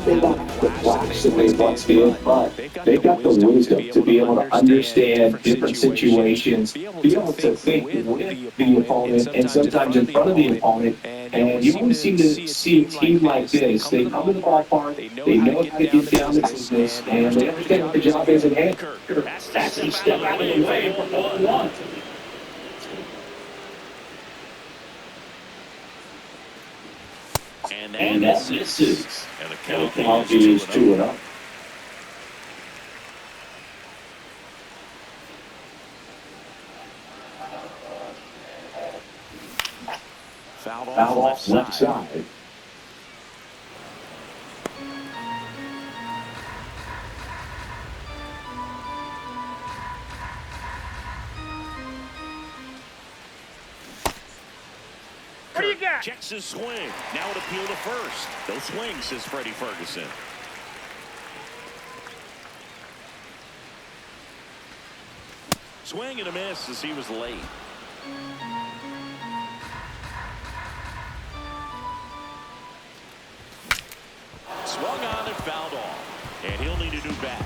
They got the flash that they once did, but they've got the wisdom to be able to understand different situations, be able to think with the opponent and sometimes in front of the opponent. And you always seem to see a team like this. They come to the ballpark, they know how to get down to business, and they understand what the job is at hand. That's a step out of the way for ball one. And that misses. And the count is 2-0. Fouled Foul off off left side. What do you got? Checks his swing. Now it appeal to first. No swing, says Freddie Ferguson. Swing and a miss as he was late. Swung on and fouled off. And he'll need a new bat.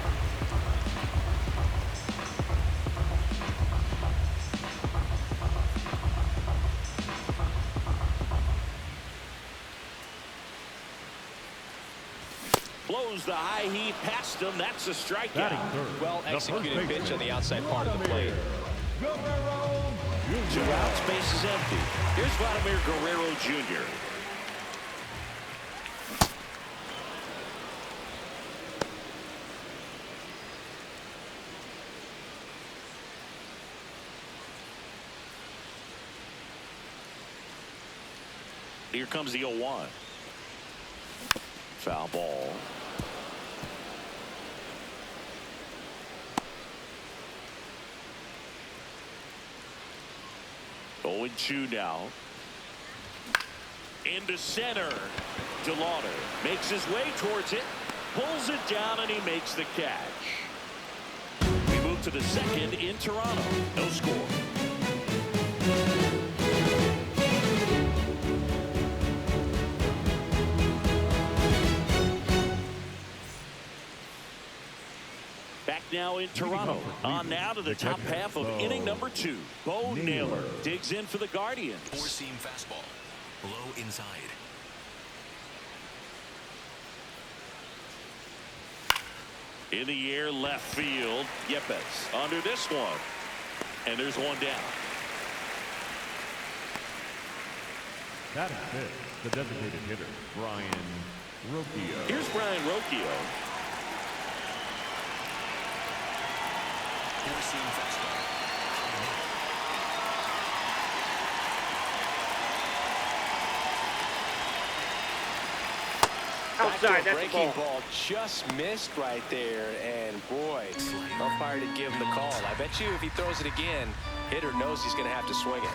Blows the high heat past him. That's a strikeout. Well executed pitch on the outside part of the plate. Two outs, base is empty. Here's Vladimir Guerrero Jr. Here comes the 0-1. Foul ball. Oh, 2 now. Into center. DeLauder makes his way towards it. Pulls it down and he makes the catch. We move to the second in Toronto. No score. Back now in Toronto. On now to the top half of inning number 2. Bo Naylor digs in for the Guardians. Four-seam fastball. Low inside. In the air left field. Yepes under this one. And there's one down. That is it. The designated hitter, Brian Rocchio. Here's Brian Rocchio. Four-seam fastball. Outside, that's a breaking ball. ball just missed right there, and boy, umpire did give him the call. I bet you if he throws it again, hitter knows he's going to have to swing it.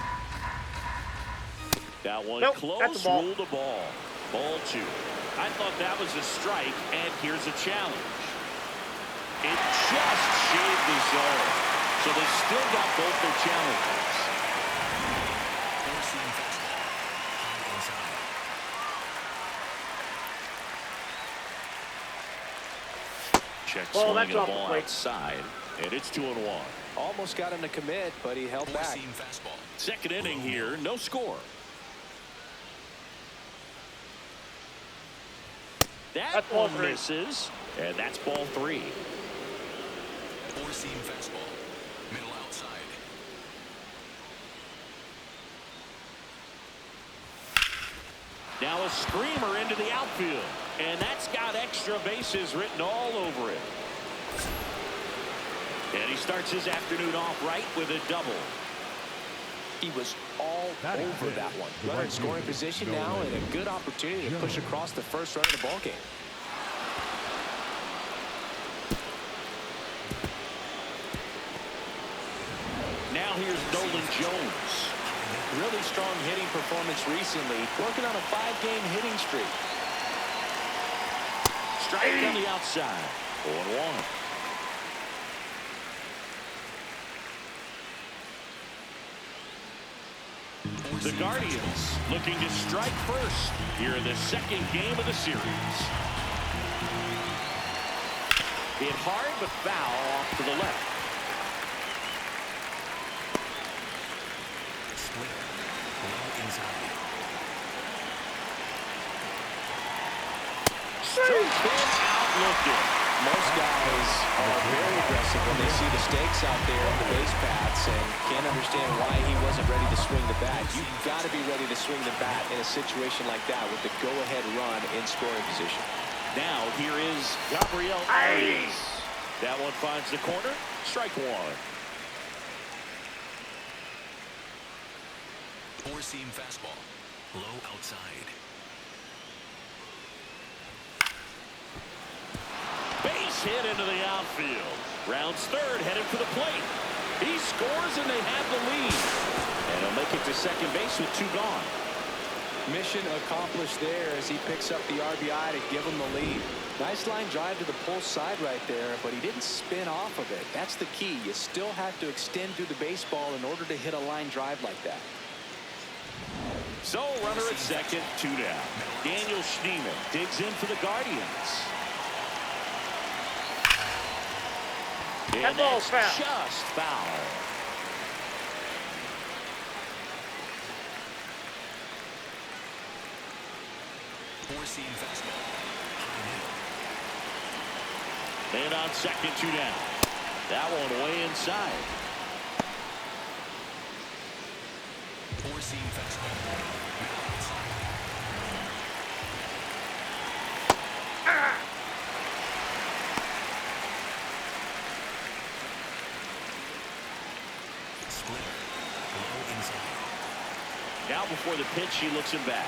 That one Nope, close, that's a ball. ruled a ball. Ball 2. I thought that was a strike, and here's a challenge. It just shaved the zone. So they still got both their challenges. Four-seam fastball. High inside. Check Well, swing that's and a off the ball plate. outside. And it's 2-1. Almost got him to commit, but he held back. Four-seam fastball. Second inning here, no score. That That's ball one 3. misses. And that's ball 3. Four-seam fastball. Middle outside. Now a screamer into the outfield. And that's got extra bases written all over it. And he starts his afternoon off right with a double. He was all over that one. Runner in scoring position now and a good opportunity to push across the first run of the ballgame. Now here's Nolan Jones. Really strong hitting performance recently, working on a 5-game hitting streak. Strike on the outside. 0-1. The Guardians looking to strike first here in the second game of the series. Hit hard, but foul off to the left. Split. Low inside. Struck him out looking. Most guys are very aggressive when they see the stakes out there on the base paths and can't understand why he wasn't ready to swing the bat. You've got to be ready to swing the bat in a situation like that with the go-ahead run in scoring position. Now here is Gabriel Arias. That one finds the corner. Strike one. Four-seam fastball. Low outside. Base hit into the outfield. Rounds third, headed for the plate. He scores and they have the lead. And he'll make it to second base with two gone. Mission accomplished there as he picks up the RBI to give him the lead. Nice line drive to the pull side right there, but he didn't spin off of it. That's the key. You still have to extend through the baseball in order to hit a line drive like that. So runner at second, two down. Daniel Schneemann digs in for the Guardians. And that's foul. just foul. Four-seam fastball. High And on second, two down. That one way inside. Four-seam fastball. Splitter. Low inside. Now before the pitch, he looks him back.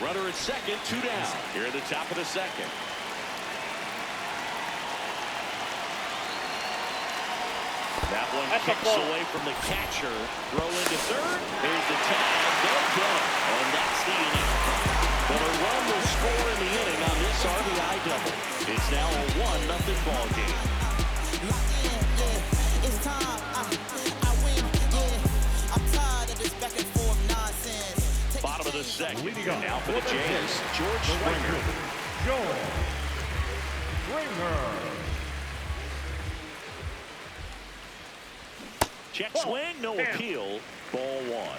Runner at second, two down. Here at the top of the second. That one That's a kicks ball. away from the catcher. Throw into third. There's the tag. They'll kill him. And that's the inning. But a run will score in the inning on this RBI double. It's now a 1-0 ball game. It's time, I win, yeah. I'm tired of this back and forth nonsense. Bottom of the second. Leading off Now for the with a Jays, hit, George the right Springer. fielder, George Springer. Check swing, no appeal. Ball one.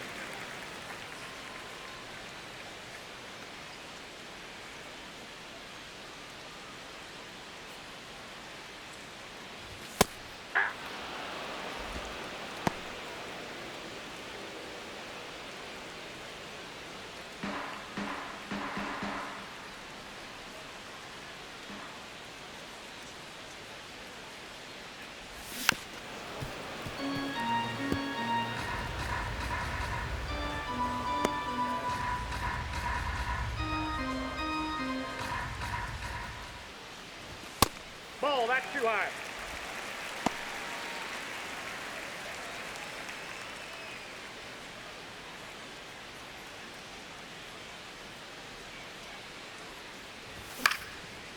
Ball, that's too high.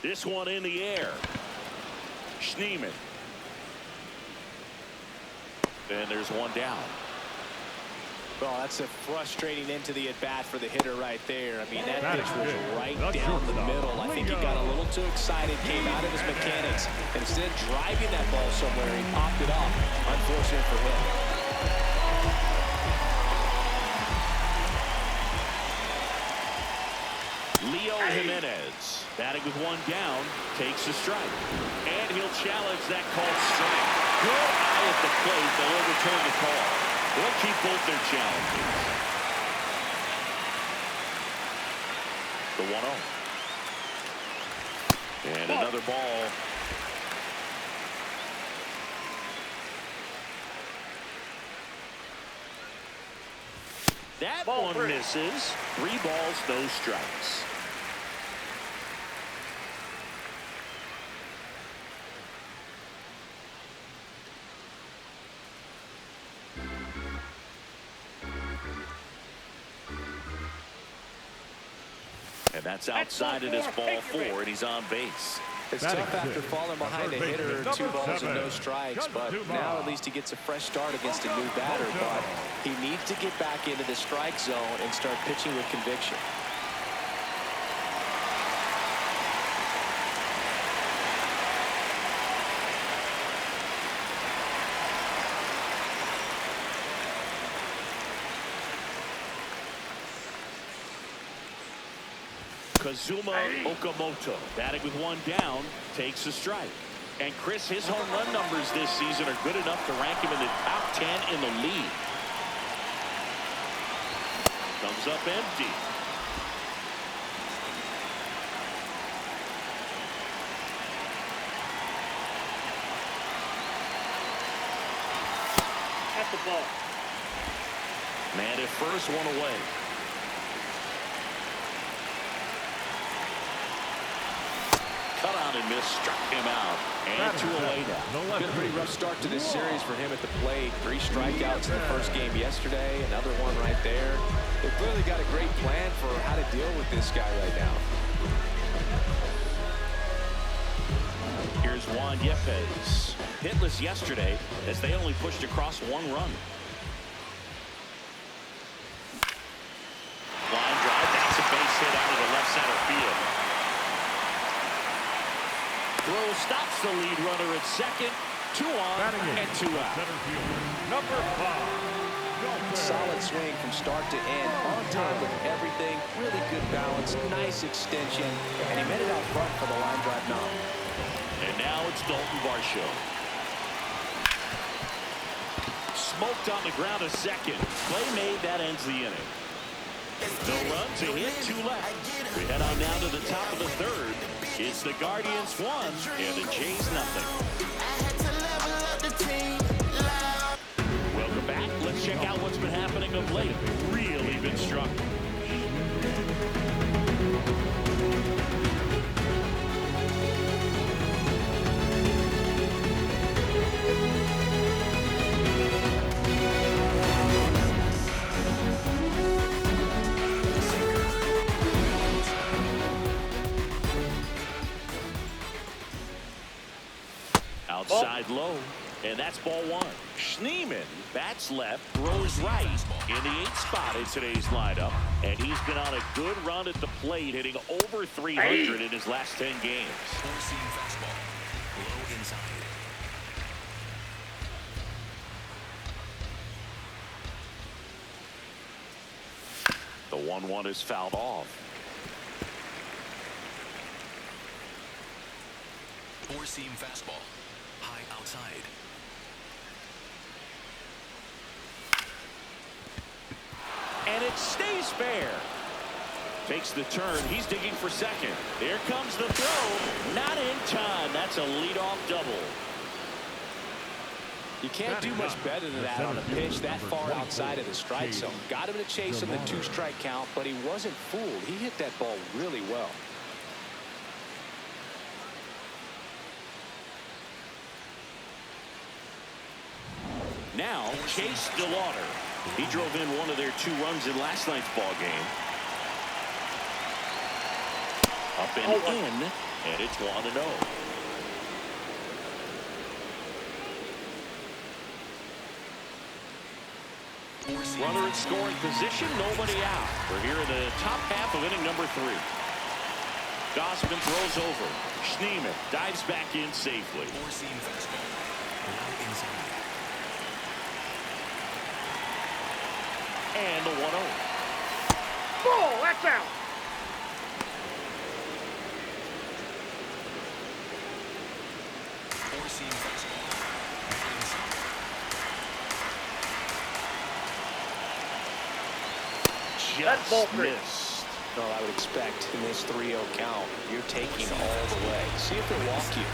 This one in the air. Schneemann. And there's one down. Well, that's a frustrating end to the at-bat for the hitter right there. I mean, that That pitch is was good. right That's down the shortstop. middle. I think he got a little too excited, came out of his mechanics, and instead of driving that ball somewhere, he popped it off. Unfortunate for him. Leo Jimenez, batting with one down, takes a strike. And he'll challenge that called strike. Good eye at the plate. They'll overturn the call. They'll keep both their challenges. The 1-0. And another ball. That Ball one three. misses. 3 balls, no strikes. And that's outside it is ball 4, and he's on base. It's Batting tough after fifth, falling behind a third hitter, baseman, 2 balls and no number strikes, seven, but Justin now Dumas. at least he gets a fresh start against a new batter, but he needs to get back into the strike zone and start pitching with conviction. Kazuma Okamoto, batting with one down, takes a strike. And Chris, his home run numbers this season are good enough to rank him in the top 10 in the league. Comes up empty. At the ball. Man at first, one away. Cut on and miss, struck him out. And 2 away now. Been a pretty rough start to this series for him at the plate. 3 strikeouts in the first game yesterday. Another one right there. They've clearly got a great plan for how to deal with this guy right now. Here's Juan Yepes. Hitless yesterday as they only pushed across 1 run. Line drive. That's a base hit out of the left center field. Throw stops the lead runner at second. 2 on and 2 out. Center fielder, number 5. Solid swing from start to end. On time with everything. Really good balance. Nice extension. And he made it out front for the line drive knock. And now it's Dalton Varsho. Smoked on the ground a second. Play made, that ends the inning. No runs, a hit, 2 left. We head on down to the top of the 3rd. It's the Guardians 1 and the Jays nothing. Welcome back. Let's check out what's been happening of late. Really been struck. Outside low, and that's ball 1. Schneemann bats left, throws right in the 8th spot in today's lineup, and he's been on a good run at the plate, hitting over 300 in his last 10 games. 4-seam fastball. Low inside. The 1-1 is fouled off. 4-seam fastball. High outside. And it stays fair. Takes the turn. He's digging for second. There comes the throw. Not in time. That's a leadoff double. You can't do much better than that on a pitch that far outside of the strike zone. Got him to chase on the 2-strike count, but he wasn't fooled. He hit that ball really well. Now, Chase DeLauder. He drove in one of their 2 runs in last night's ball game. Up and in, and it's 1-0. Runner in scoring position, nobody out. We're here in the top half of inning number 3. Gausman throws over. Schneemann dives back in safely. 4-seam fastball. Low inside. And the 1-0. Ball, that's out. Four-seam fastball. Inside. Just ball three. missed. Well, I would expect in this 3-0 count, you're taking all the way. See if they walk you.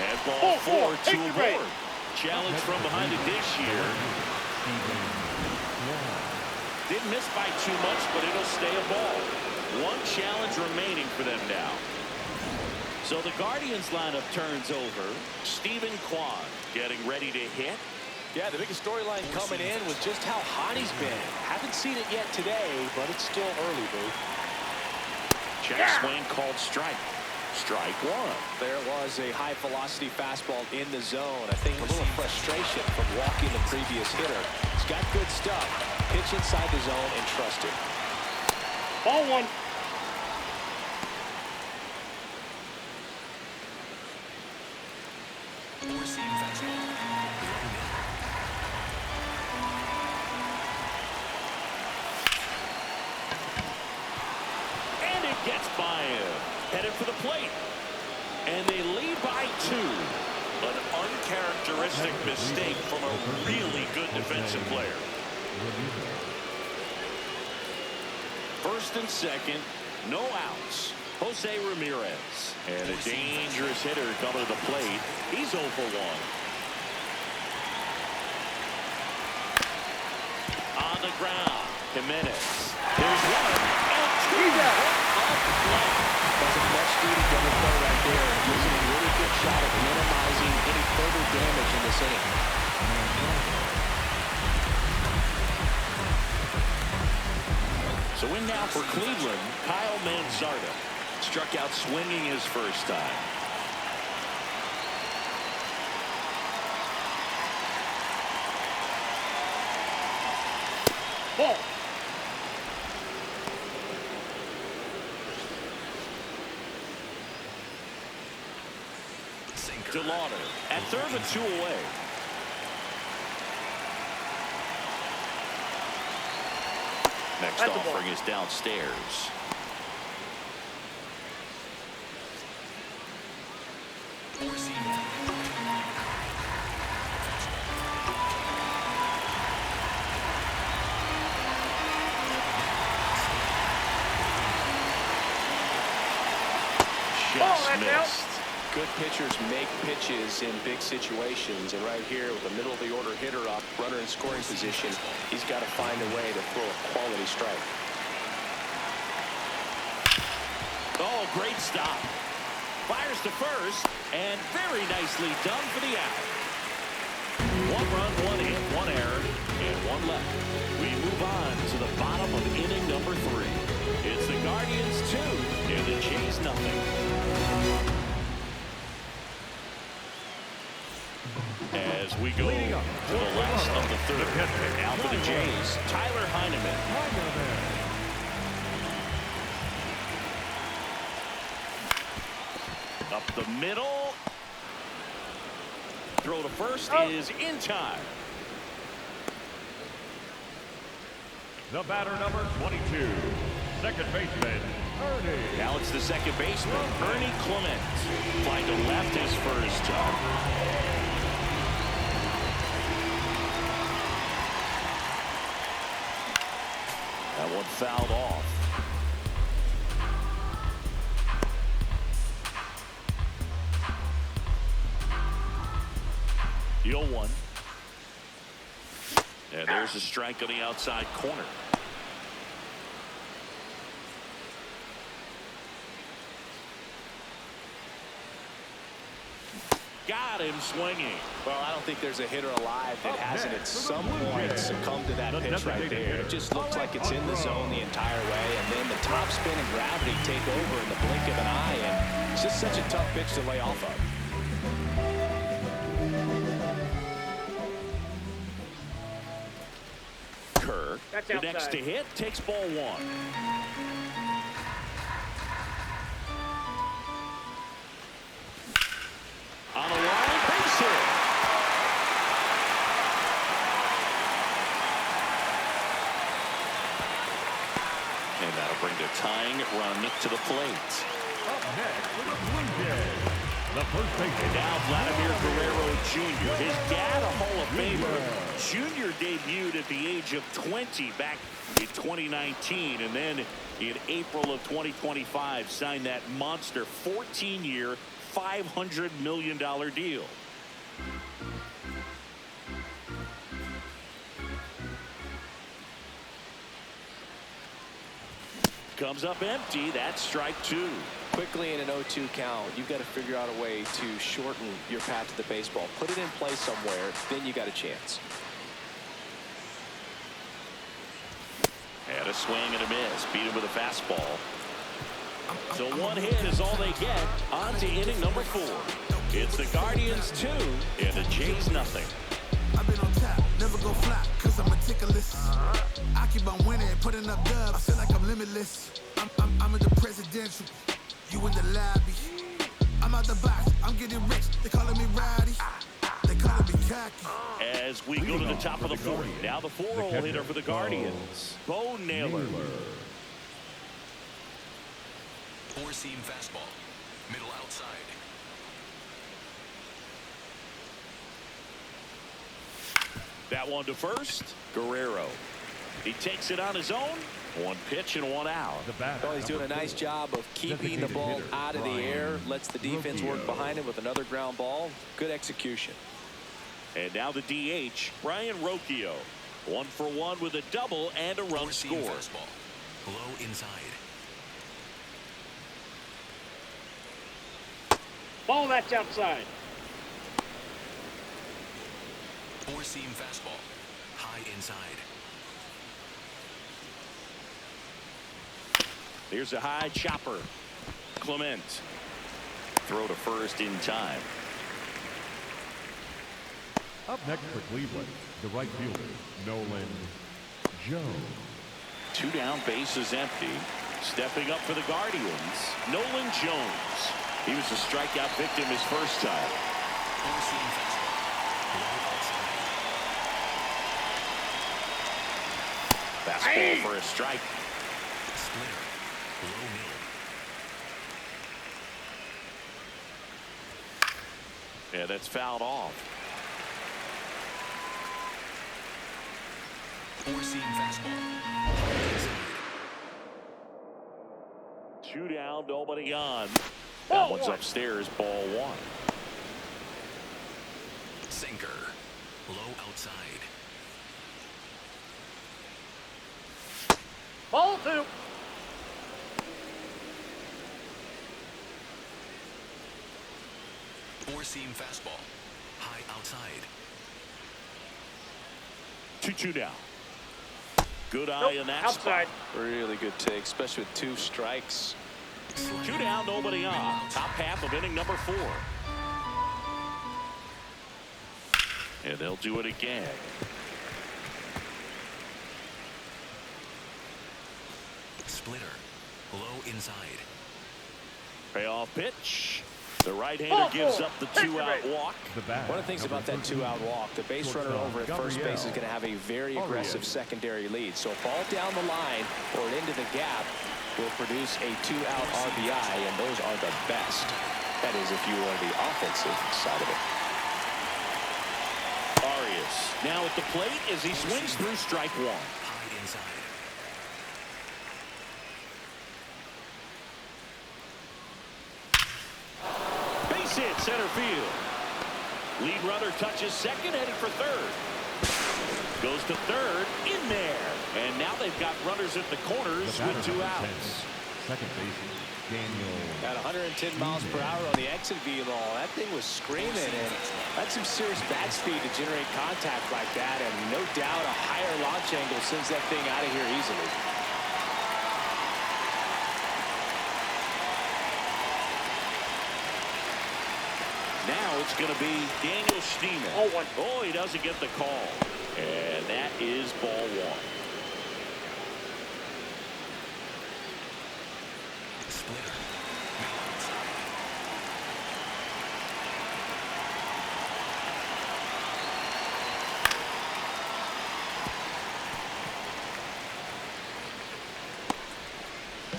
And ball 4 Take to the break. aboard. Challenge from behind the dish here. Didn't miss by too much, but it'll stay a ball. 1 challenge remaining for them now. So the Guardians lineup turns over. Stephen Kwan getting ready to hit. Yeah, the biggest storyline coming in was just how hot he's been. Haven't seen it yet today, but it's still early, Boo. Check swing called strike. Strike 1. There was a high-velocity fastball in the zone. I think a little frustration from walking the previous hitter. He's got good stuff. Pitch inside the zone and trust it. Ball 1. Four-seam fastball. for the plate. And they lead by 2. An uncharacteristic mistake from a really good defensive player. First and second, no outs. Jose Ramirez. And a dangerous hitter coming to the plate. He's 0 for 1. On the ground, Jimenez. Here's one. And 2. Off the plate. Doesn't much do to get a throw right there. Gives him a really good shot at minimizing any further damage in this inning. So in now for Cleveland, Kyle Manzardo. Struck out swinging his first time. Ball. Sinker. DeLauder at third with 2 away. Next That's a ball. offering is downstairs. Four-seam. Just that's out. missed. Good pitchers make pitches in big situations, and right here with the middle of the order hitter up, runner in scoring position, he's got to find a way to throw a quality strike. Oh, great stop. Fires to first, and very nicely done for the out. 1 run, 1 hit, 1 error, and 1 left. We move on to the bottom of inning number 3. It's the Guardians 2 and the Jays nothing. As we go to the last of the third. Now for the Jays, Tyler Heineman. Up the middle. Throw to first is in time. The batter, number 22, second baseman, Ernie. Now it's the second baseman, Ernie Clement. Fly to left his first time. That one fouled off. The 0-1. And there's a strike on the outside corner. Got him swinging. Well, I don't think there's a hitter alive that hasn't at some point succumbed to that pitch right there. It just looks like it's in the zone the entire way, and then the top spin and gravity take over in the blink of an eye, and it's just such a tough pitch to lay off of. Kerr, That's the next outside. to hit, takes ball 1. On the line, base hit. And that'll bring the tying run to the plate. Up next for the Blue Jays, the first baseman. Now Vladimir Guerrero Jr., his dad, a Hall of Famer. Jr. debuted at the age of 20 back in 2019, and then in April of 2025 signed that monster 14-year, $500 million deal. Comes up empty. That's strike 2. Quickly in an 0-2 count, you've got to figure out a way to shorten your path to the baseball. Put it in play somewhere, then you got a chance. And a swing and a miss. Beat him with a fastball. So 1 hit is all they get. On to inning number 4. It's the Guardians 2 and the Jays nothing. I've been on top, never go fly, cause I'm meticulous. I keep on winning, putting up dubs, I feel like I'm limitless. I'm in the presidential, you in the lobby. I'm out the box, I'm getting rich, they calling me Rowdy, they calling me cocky. As we go to the top of the 4th, now the 4-hole hitter for the Guardians, Bo Naylor. Four-seam fastball. Middle outside. That one to first. Guerrero. He takes it on his own. One pitch and one out. The batter, Well, he's doing a nice job of keeping the ball out of the air. Lets the defense work behind him with another ground ball. Good execution. And now the DH, Brian Rocchio. 1 for 1 with a double and a run Four-seam scored. fastball. Low inside. Ball, that's outside. Four-seam fastball. High inside. Here's a high chopper. Clement. Throw to first in time. Up next for Cleveland, the right fielder, Nolan Jones. 2 down, bases empty. Stepping up for the Guardians, Nolan Jones. He was a strikeout victim his first time. Four-seam fastball. Low outside. Fastball for a strike. Splitter. Low middle. Yeah, that's fouled off. Four-seam fastball. 2 down, nobody on. Ball That one's one. upstairs, ball 1. Sinker. Low outside. Ball 2. Four-seam fastball. High outside. 2-2 down. Good eye in that Outside. spot. Really good take, especially with 2 strikes. 2 down, nobody on. Top half of inning number 4. And they'll do it again. Splitter. Low inside. Payoff pitch. The right-hander gives up the 2-out walk. The batter, One of the things about that 2-out walk, the base runner over at first base is going to have a very aggressive secondary lead. So a ball down the line or into the gap will produce a 2-out RBI, and those are the best. That is if you are the offensive side of it. Arias now at the plate as he swings through strike 1. High inside. Base hit center field. Lead runner touches second, headed for third. Goes to third, in there. And now they've got runners at the corners The batter, with 2 number outs. 10, second baseman, Daniel. At 110 miles per hour on the exit velo, that thing was screaming, and that's some serious bat speed to generate contact like that, and no doubt a higher launch angle sends that thing out of here easily. Now it's going to be Daniel Steeman. Ball 1. Oh, he doesn't get the call. And that is ball 1. Splitter. Middle outside.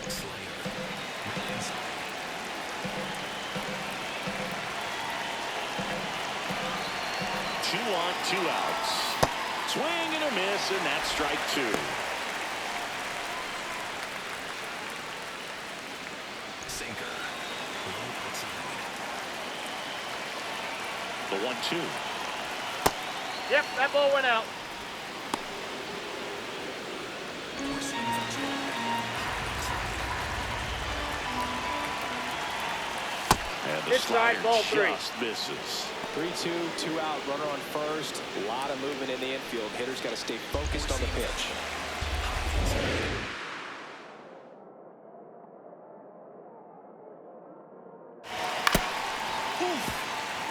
Slider. Middle inside. 2 on, 2 outs. Swing and a miss, and that's strike 2. Sinker. Low outside. The 1-2. Yep, that ball went out. Four-seam fastball. And the Inside, slider ball 3. just misses. 3-2, 2-out, runner on first. A lot of movement in the infield. Hitter's got to stay focused on the pitch.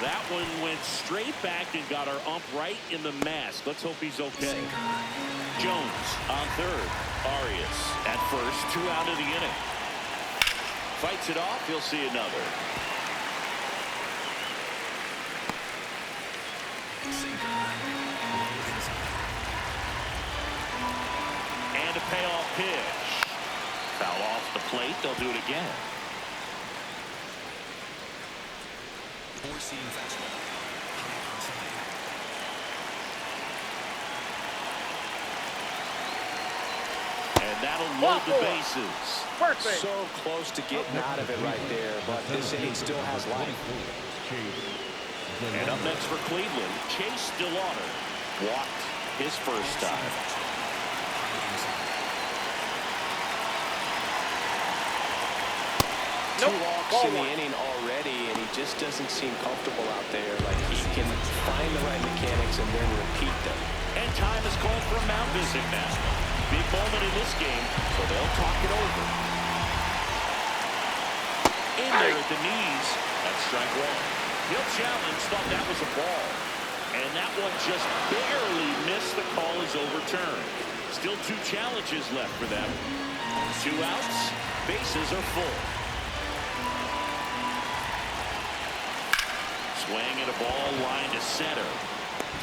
That one went straight back and got our ump right in the mask. Let's hope he's okay. Jones on third. Arias at first. 2 out of the inning. Fights it off. He'll see another. And a payoff pitch. Foul off the plate. They'll do it again. Four-seam fastball. High outside. And that'll load the bases. First base. So close to getting out of it right there, but this inning still has life. And up next for Cleveland, Chase DeLauder walked his first time. Two walks in the inning already, and he just doesn't seem comfortable out there. Like he can find the right mechanics and then repeat them. And time is called for a mound visit now. Big moment in this game, so they'll talk it over. In there at the knees. That's strike one. He'll challenge, thought that was a ball. And that one just barely missed. The call is overturned. Still 2 challenges left for them. 2 outs. Bases are full. Swing and a ball line to center.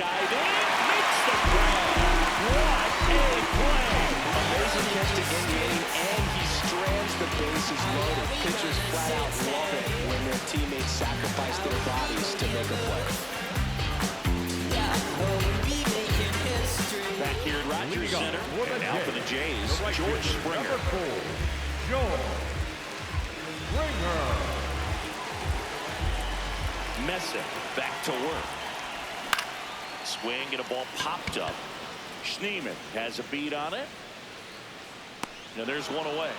Dive in, makes the grab. What a play! Amazing catch to end the inning, and he strands the bases loaded. Pitchers flat out love it when their teammates sacrifice their bodies to make a play. Back here at Rogers Center, and now for the Jays, George Springer. George Springer. Messick back to work. Swing and a ball popped up. Schneemann has a beat on it. Now there's one away.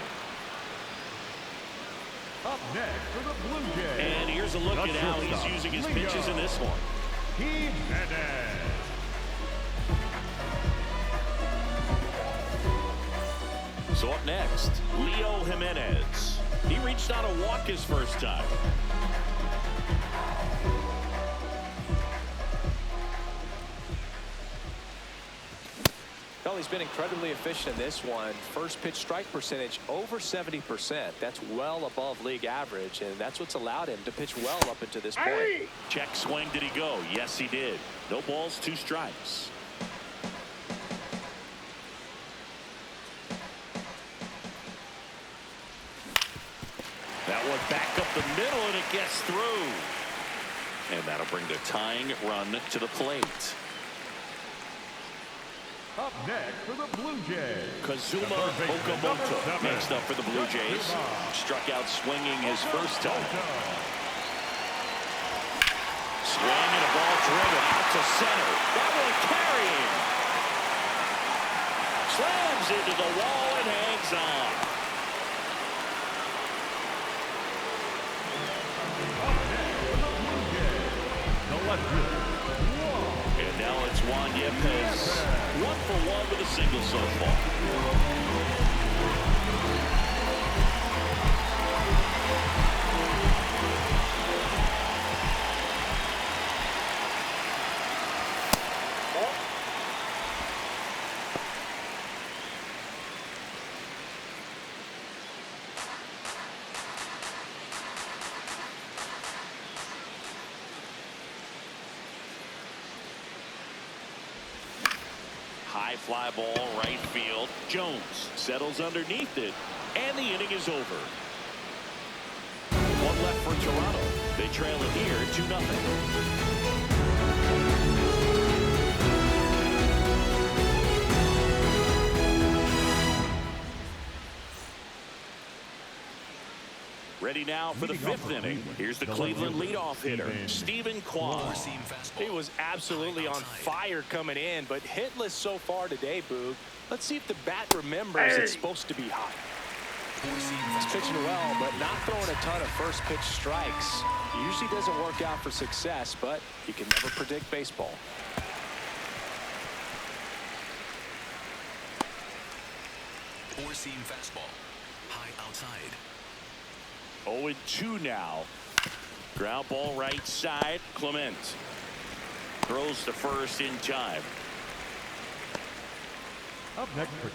Up next for the Blue Jays. And here's a look at how he's using his pitches in this one. Jimenez. So up next, Leo Jimenez. He reached out a walk his first time. Well, he's been incredibly efficient in this one. First pitch strike percentage over 70%. That's well above league average, and that's what's allowed him to pitch well up until this point. Check swing, did he go? Yes, he did. No balls, 2 strikes. That one back up the middle, and it gets through. And that'll bring the tying run to the plate. Up next for the Blue Jays. Kazuma Okamoto next up for the Blue Jays. Struck out swinging his first time. Swing and a ball driven out to center. That one carrying. Slams into the wall and hangs on. And now it's Juan Yepez. 1 for 1 with a single so far. High fly ball right field. Jones settles underneath it, and the inning is over. 1 left for Toronto. They trail it here 2-0. Ready now for the 5th inning. Here's the Cleveland leadoff hitter, Stephen Kwan. Four-seam fastball. He was absolutely on fire coming in, but hitless so far today, Boog. Let's see if the bat remembers it's supposed to be hot. Four-seam He's fastball. pitching well, but not throwing a ton of first pitch strikes. Usually doesn't work out for success, but you can never predict baseball. Four-seam fastball. High outside. 0-2 now. Ground ball right side. Clement throws to first in time. Up next for